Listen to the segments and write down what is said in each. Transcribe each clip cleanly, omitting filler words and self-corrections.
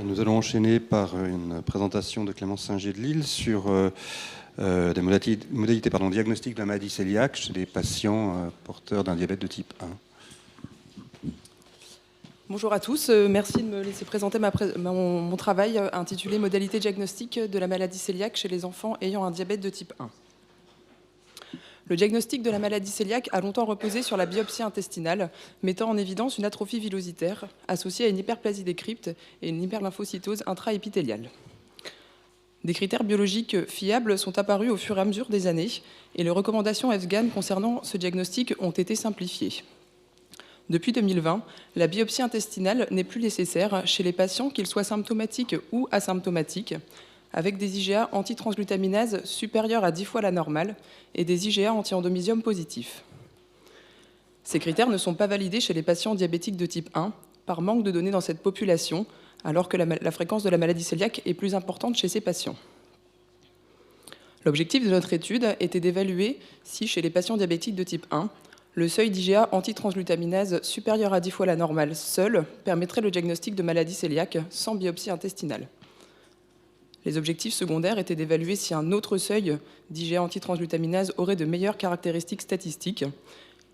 Nous allons enchaîner par une présentation de Clémence Singer de Lille sur des modalités diagnostiques de la maladie cœliaque chez les patients porteurs d'un diabète de type 1. Bonjour à tous, merci de me laisser présenter mon travail intitulé « Modalités diagnostiques de la maladie cœliaque chez les enfants ayant un diabète de type 1 ». Le diagnostic de la maladie cœliaque a longtemps reposé sur la biopsie intestinale, mettant en évidence une atrophie villositaire associée à une hyperplasie des cryptes et une hyperlymphocytose intraépithéliale. Des critères biologiques fiables sont apparus au fur et à mesure des années et les recommandations EFSGAN concernant ce diagnostic ont été simplifiées. Depuis 2020, la biopsie intestinale n'est plus nécessaire chez les patients, qu'ils soient symptomatiques ou asymptomatiques, avec des IgA antitransglutaminase supérieurs à 10 fois la normale et des IgA anti-endomysium positifs. Ces critères ne sont pas validés chez les patients diabétiques de type 1 par manque de données dans cette population, alors que la fréquence de la maladie cœliaque est plus importante chez ces patients. L'objectif de notre étude était d'évaluer si, chez les patients diabétiques de type 1, le seuil d'IgA antitransglutaminase supérieur à 10 fois la normale seul permettrait le diagnostic de maladie cœliaque sans biopsie intestinale. Les objectifs secondaires étaient d'évaluer si un autre seuil d'IgA antitransglutaminase aurait de meilleures caractéristiques statistiques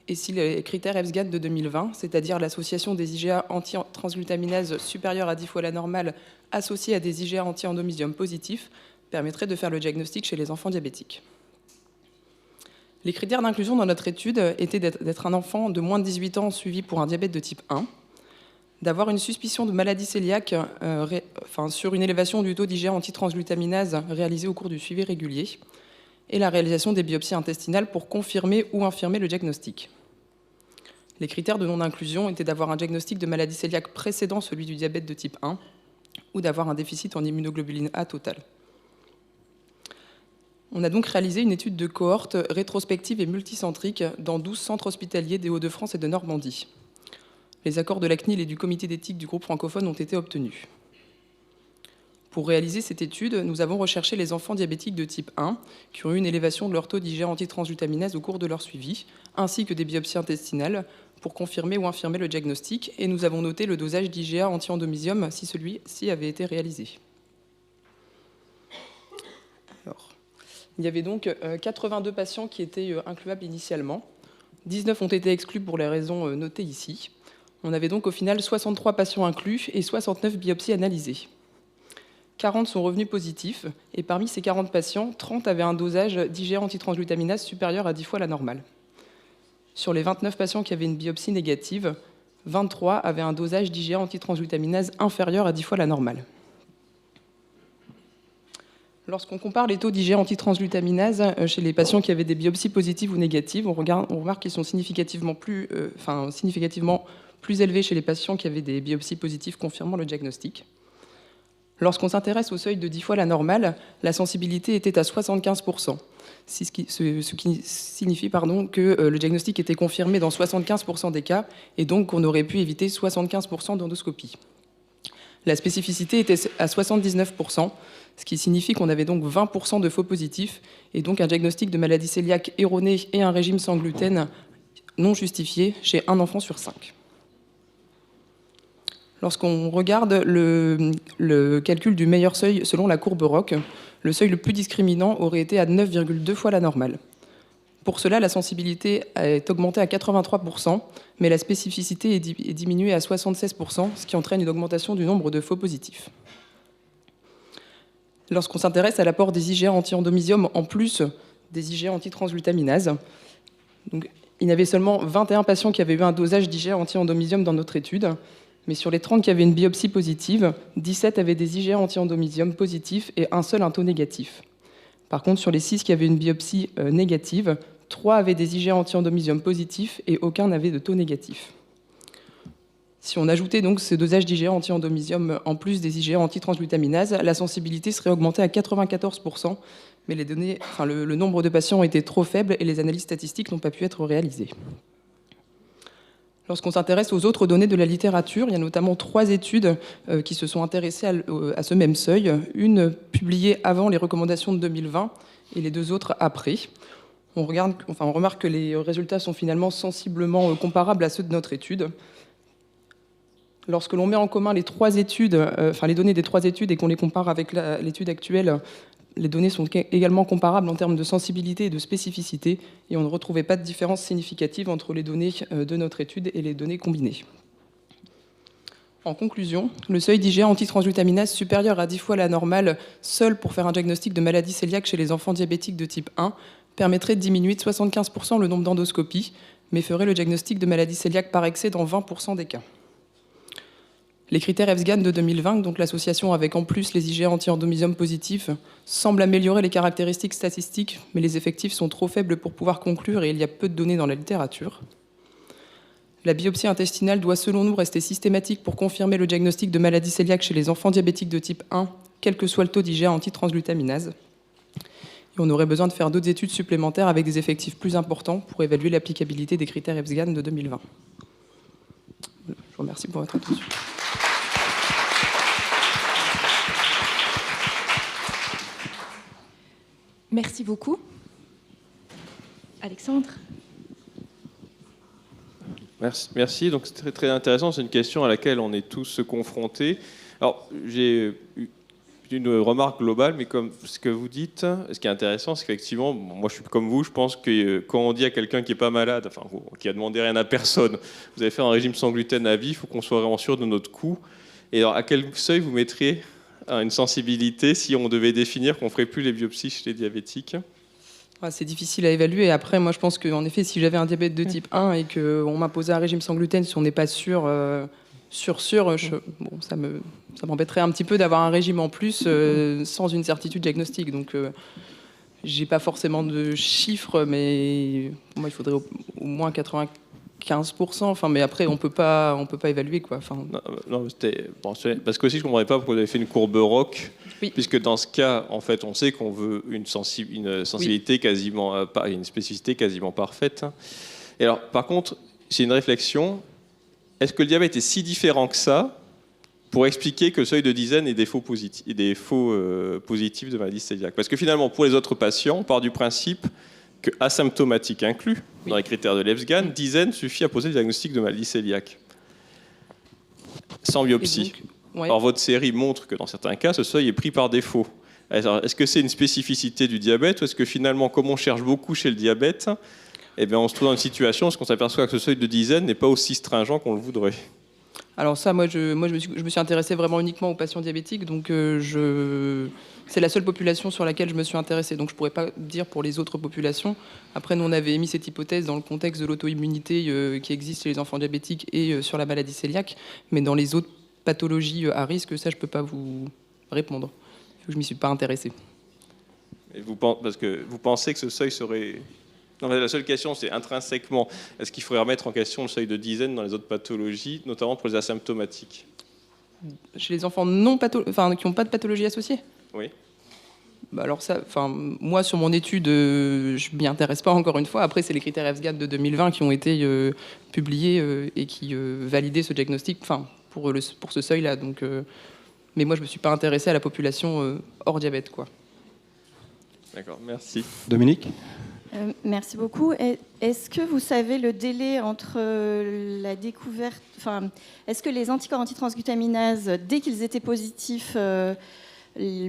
et si les critères EFSGAN de 2020, c'est-à-dire l'association des IgA antitransglutaminase supérieure à 10 fois la normale associée à des IgA anti-endomysium positifs, permettraient de faire le diagnostic chez les enfants diabétiques. Les critères d'inclusion dans notre étude étaient d'être un enfant de moins de 18 ans suivi pour un diabète de type 1, d'avoir une suspicion de maladie cœliaque sur une élévation du taux d'IgA antitransglutaminase réalisée au cours du suivi régulier, et la réalisation des biopsies intestinales pour confirmer ou infirmer le diagnostic. Les critères de non-inclusion étaient d'avoir un diagnostic de maladie cœliaque précédant celui du diabète de type 1 ou d'avoir un déficit en immunoglobuline A total. On a donc réalisé une étude de cohorte rétrospective et multicentrique dans 12 centres hospitaliers des Hauts-de-France et de Normandie. Les accords de la CNIL et du comité d'éthique du groupe francophone ont été obtenus. Pour réaliser cette étude, nous avons recherché les enfants diabétiques de type 1 qui ont eu une élévation de leur taux d'IgA antitransglutaminase au cours de leur suivi, ainsi que des biopsies intestinales pour confirmer ou infirmer le diagnostic, et nous avons noté le dosage d'IgA anti-endomysium si celui-ci avait été réalisé. Il y avait donc 82 patients qui étaient incluables initialement. 19 ont été exclus pour les raisons notées ici. On avait donc au final 63 patients inclus et 69 biopsies analysées. 40 sont revenus positifs et parmi ces 40 patients, 30 avaient un dosage d'IgA antitransglutaminase supérieur à 10 fois la normale. Sur les 29 patients qui avaient une biopsie négative, 23 avaient un dosage d'IgA antitransglutaminase inférieur à 10 fois la normale. Lorsqu'on compare les taux d'IgA antitransglutaminase chez les patients qui avaient des biopsies positives ou négatives, on remarque qu'ils sont significativement plus élevés chez les patients qui avaient des biopsies positives confirmant le diagnostic. Lorsqu'on s'intéresse au seuil de 10 fois la normale, la sensibilité était à 75%, ce qui signifie que le diagnostic était confirmé dans 75% des cas et donc qu'on aurait pu éviter 75% d'endoscopie. La spécificité était à 79%, ce qui signifie qu'on avait donc 20% de faux positifs et donc un diagnostic de maladie cœliaque erroné et un régime sans gluten non justifié chez un enfant sur 5. Lorsqu'on regarde le calcul du meilleur seuil selon la courbe ROC, le seuil le plus discriminant aurait été à 9,2 fois la normale. Pour cela, la sensibilité est augmentée à 83%, mais la spécificité est diminuée à 76%, ce qui entraîne une augmentation du nombre de faux positifs. Lorsqu'on s'intéresse à l'apport des IgA anti-endomysium en plus des IgA antitransglutaminase, il y avait seulement 21 patients qui avaient eu un dosage d'IgA anti-endomysium dans notre étude, mais sur les 30 qui avaient une biopsie positive, 17 avaient des IgA anti-endomysium positifs et un seul un taux négatif. Par contre, sur les 6 qui avaient une biopsie négative, 3 avaient des IgA anti-endomysium positifs et aucun n'avait de taux négatif. Si on ajoutait donc ce dosage d'IgA anti-endomysium en plus des IgA antitransglutaminase, la sensibilité serait augmentée à 94%, mais le nombre de patients était trop faible et les analyses statistiques n'ont pas pu être réalisées. Lorsqu'on s'intéresse aux autres données de la littérature, il y a notamment 3 études qui se sont intéressées à ce même seuil, une publiée avant les recommandations de 2020 et les 2 autres après. On remarque que les résultats sont finalement sensiblement comparables à ceux de notre étude. Lorsque l'on met en commun les trois études, les données des 3 études et qu'on les compare avec l'étude actuelle, les données sont également comparables en termes de sensibilité et de spécificité, et on ne retrouvait pas de différence significative entre les données de notre étude et les données combinées. En conclusion, le seuil d'IgA antitransglutaminase supérieur à 10 fois la normale, seul pour faire un diagnostic de maladie cœliaque chez les enfants diabétiques de type 1, permettrait de diminuer de 75% le nombre d'endoscopies, mais ferait le diagnostic de maladie cœliaque par excès dans 20% des cas. Les critères EFSGAN de 2020, donc l'association avec en plus les IgA anti-endomysium positifs, semblent améliorer les caractéristiques statistiques, mais les effectifs sont trop faibles pour pouvoir conclure et il y a peu de données dans la littérature. La biopsie intestinale doit selon nous rester systématique pour confirmer le diagnostic de maladie cœliaque chez les enfants diabétiques de type 1, quel que soit le taux d'IgA antitransglutaminase. Et on aurait besoin de faire d'autres études supplémentaires avec des effectifs plus importants pour évaluer l'applicabilité des critères EFSGAN de 2020. Je vous remercie pour votre attention. Merci beaucoup. Alexandre? Merci. Donc c'est très, très intéressant. C'est une question à laquelle on est tous confrontés. Alors j'ai une remarque globale, mais comme ce que vous dites, ce qui est intéressant, c'est qu'effectivement, moi je suis comme vous, je pense que quand on dit à quelqu'un qui n'est pas malade, enfin qui a demandé rien à personne, vous allez faire un régime sans gluten à vie, il faut qu'on soit vraiment sûr de notre coût. Et alors à quel seuil vous mettriez une sensibilité si on devait définir qu'on ne ferait plus les biopsies chez les diabétiques? C'est difficile à évaluer. Après, moi, je pense qu'en effet, si j'avais un diabète de type 1 et qu'on m'imposait un régime sans gluten, si on n'est pas sûr, ça m'embêterait un petit peu d'avoir un régime en plus sans une certitude diagnostique. Donc, j'ai pas forcément de chiffres, mais pour moi, il faudrait au moins 95%. Enfin, mais après, on peut pas évaluer, quoi. Enfin, non, parce que aussi, je ne comprends pas pourquoi vous avez fait une courbe ROC. Oui. Puisque dans ce cas, en fait, on sait qu'on veut une sensibilité quasiment, une spécificité quasiment parfaite. Et alors, par contre, c'est une réflexion. Est-ce que le diabète est si différent que ça pour expliquer que le seuil de dizaine est des faux positifs de maladie cœliaque? Parce que finalement, pour les autres patients, on part du principe que asymptomatique inclus dans les critères de l'EFSGAN, dizaine suffit à poser le diagnostic de maladie cœliaque sans biopsie. Ouais. Alors, votre série montre que dans certains cas, ce seuil est pris par défaut. Alors, est-ce que c'est une spécificité du diabète ou est-ce que finalement, comme on cherche beaucoup chez le diabète, on se trouve dans une situation où on s'aperçoit que ce seuil de dizaine n'est pas aussi stringent qu'on le voudrait? Alors ça, moi je me suis intéressée vraiment uniquement aux patients diabétiques, donc c'est la seule population sur laquelle je me suis intéressée, donc je ne pourrais pas dire pour les autres populations. Après, nous, on avait émis cette hypothèse dans le contexte de l'auto-immunité qui existe chez les enfants diabétiques et sur la maladie cœliaque, mais dans les autres pathologies à risque, ça, je ne peux pas vous répondre. Je ne m'y suis pas intéressée. Et parce que vous pensez que ce seuil serait... Non, la seule question, c'est intrinsèquement, est-ce qu'il faudrait remettre en question le seuil de dizaine dans les autres pathologies, notamment pour les asymptomatiques? Chez les enfants qui n'ont pas de pathologie associée? Oui. Alors ça, moi, sur mon étude, je ne m'y intéresse pas encore une fois. Après, c'est les critères EFSGAN de 2020 qui ont été publiés et qui validaient ce diagnostic pour ce seuil-là. Donc, mais moi, je ne me suis pas intéressée à la population hors diabète, quoi. D'accord, merci. Dominique ? Merci beaucoup. Est-ce que vous savez le délai entre la découverte... est-ce que les anticorps antitransglutaminase, dès qu'ils étaient positifs,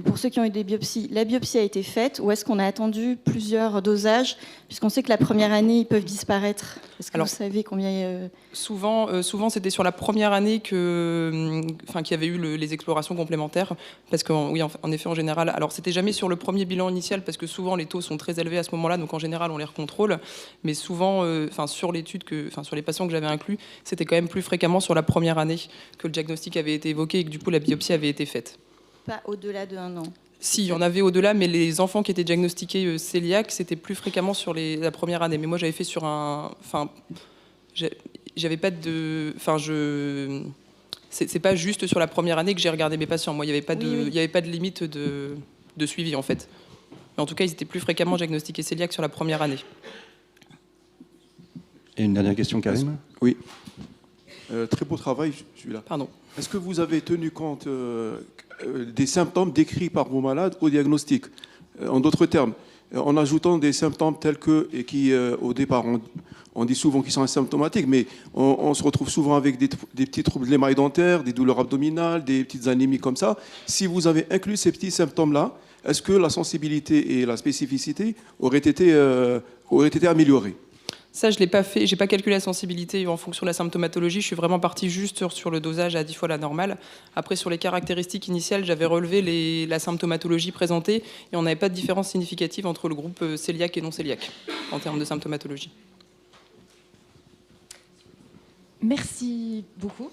pour ceux qui ont eu des biopsies, la biopsie a été faite, ou est-ce qu'on a attendu plusieurs dosages, puisqu'on sait que la première année, ils peuvent disparaître? Est-ce que vous savez combien... Souvent, c'était sur la première année qu'il y avait eu les explorations complémentaires, parce que oui, en effet, en général, alors c'était jamais sur le premier bilan initial, parce que souvent les taux sont très élevés à ce moment-là, donc en général on les recontrôle, mais souvent, sur l'étude sur les patients que j'avais inclus, c'était quand même plus fréquemment sur la première année que le diagnostic avait été évoqué et que du coup la biopsie avait été faite. Pas au-delà d'1 an? Si, il y en avait au-delà, mais les enfants qui étaient diagnostiqués cœliaques, c'était plus fréquemment sur la première année. Mais moi, j'avais fait sur j'avais pas de... c'est pas juste sur la première année que j'ai regardé mes patients. Moi, il n'y avait pas de limite de suivi, en fait. Mais en tout cas, ils étaient plus fréquemment diagnostiqués cœliaques sur la première année. Et une dernière question, Karim? Oui. Très beau travail, je suis là. Pardon. Est-ce que vous avez tenu compte des symptômes décrits par vos malades au diagnostic? En d'autres termes, en ajoutant des symptômes tels que, et qui au départ on dit souvent qu'ils sont asymptomatiques, mais on se retrouve souvent avec des petits troubles de l'émail dentaire, des douleurs abdominales, des petites anémies comme ça. Si vous avez inclus ces petits symptômes-là, est-ce que la sensibilité et la spécificité auraient été améliorées? Ça, je ne l'ai pas fait. Je n'ai pas calculé la sensibilité en fonction de la symptomatologie. Je suis vraiment partie juste sur le dosage à 10 fois la normale. Après, sur les caractéristiques initiales, j'avais relevé la symptomatologie présentée et on n'avait pas de différence significative entre le groupe cœliaque et non cœliaque en termes de symptomatologie. Merci beaucoup.